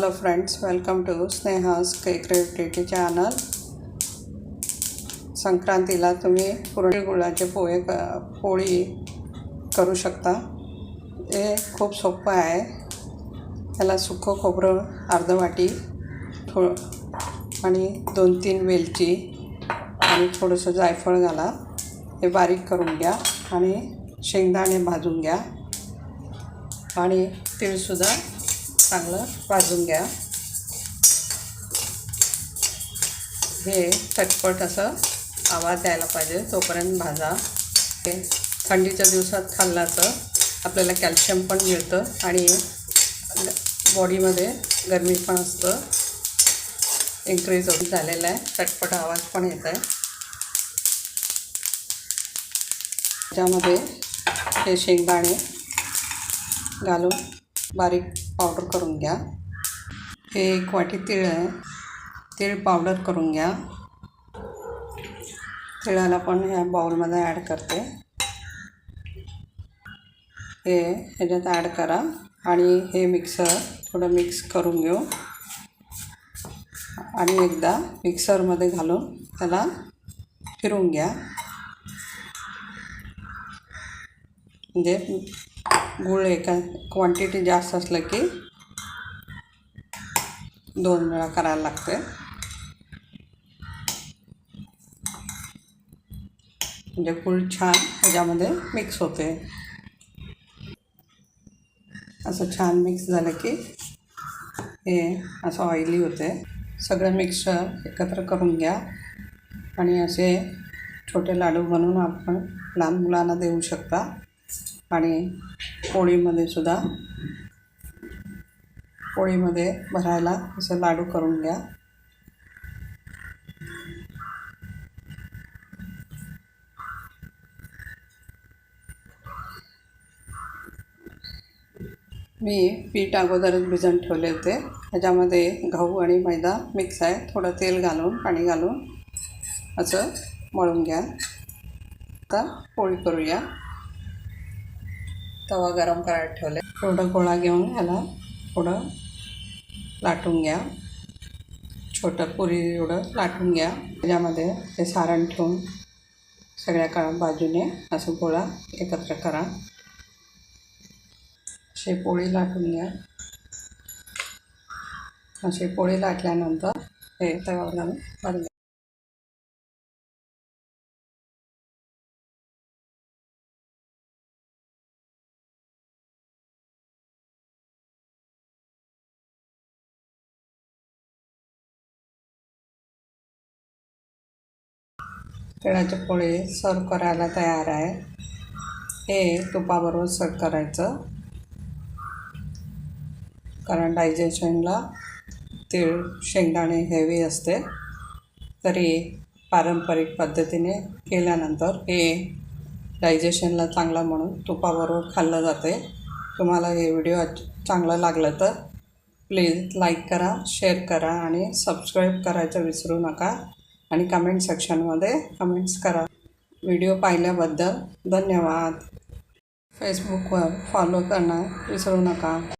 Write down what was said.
Hello friends, welcome to Sneha's creativity channel. संक्रांतीला तुम्ही पुरण गुळाचे पोळी करू शकता. हे खूप सोपं आहे. त्याला सुकं खोबरं अर्ध वाटी आणि 2-3 वेलची आणि थोडंसं जायफळ घाला. हे बारीक करून घ्या आणि शेंगदाणे भाजून घ्या आणि तीळसुद्धा चांगलं भाजून घ्या. हे चटपट असं आवाज यायला पाहिजे तोपर्यंत भाजा. हे थंडीच्या दिवसात खाल्लं तर आपल्याला कॅल्शियम पण मिळतं आणि बॉडीमध्ये गरमी पण असतं, इन्क्रीज झालेलं आहे. चटपट आवाज पण येत आहे. त्याच्यामध्ये हे शेंगदाणे घालून बारीक पावडर करून घ्या. हे 1 वाटी तीळ आहे. तीळ पावडर करून घ्या. तिळाला पण ह्या बाउलमध्ये ॲड करते. हे ह्याच्यात ॲड करा आणि हे थोडं मिक्स करून घेऊ आणि एकदा मिक्सरमध्ये घालून त्याला फिरवून घ्या. म्हणजे गूळ एका क्वांटिटी जास्त असलं की 2 वेळा करायला लागते. म्हणजे गूळ छान ह्याच्यामध्ये मिक्स होते. असं छान मिक्स झालं की हे असं ऑइली होते. सगळं मिक्सर एकत्र करून घ्या आणि असे छोटे लाडू बनवून आपण लहान मुलांना देऊ शकता. आणि पोळीमध्ये भरायला असं लाडू करून घ्या. मी पीठ अगोदरच भिजवून ठेवले होते. ह्याच्यामध्ये गहू आणि मैदा मिक्स आहे. थोडं तेल घालून पाणी घालून असं मळून घ्या. आता पोळी करूया. तवा गरम करायला ठेवले. थोडं गोळा घेऊन ह्याला थोडं लाटून घ्या. छोटं पुरी एवढं लाटून घ्या. त्याच्यामध्ये हे सारण ठेवून सगळ्या बाजूने असं गोळा एकत्र करा. अशी पोळी लाटून घ्या. अशी पोळी लाटल्यानंतर हे तव्यावर घालून भाजून घ्या. तिळाचे पोळी सर्व करायला तयार आहे. हे तुपाबरोबर सर्व करायचं, कारण डायजेशनला तीळ शेंगदाणे हेवी असते. तरी पारंपरिक पद्धतीने केल्यानंतर हे डायजेशनला चांगलं म्हणून तुपाबरोबर खाल्लं जाते. तुम्हाला हे व्हिडिओ चांगलं लागलं तर प्लीज लाईक करा, शेअर करा आणि सबस्क्राईब करायचं विसरू नका. आणि कमेंट सेक्शनमध्ये कमेंट्स करा. व्हिडिओ पाहिल्याबद्दल धन्यवाद. फेसबुकवर फॉलो करणं विसरू नका.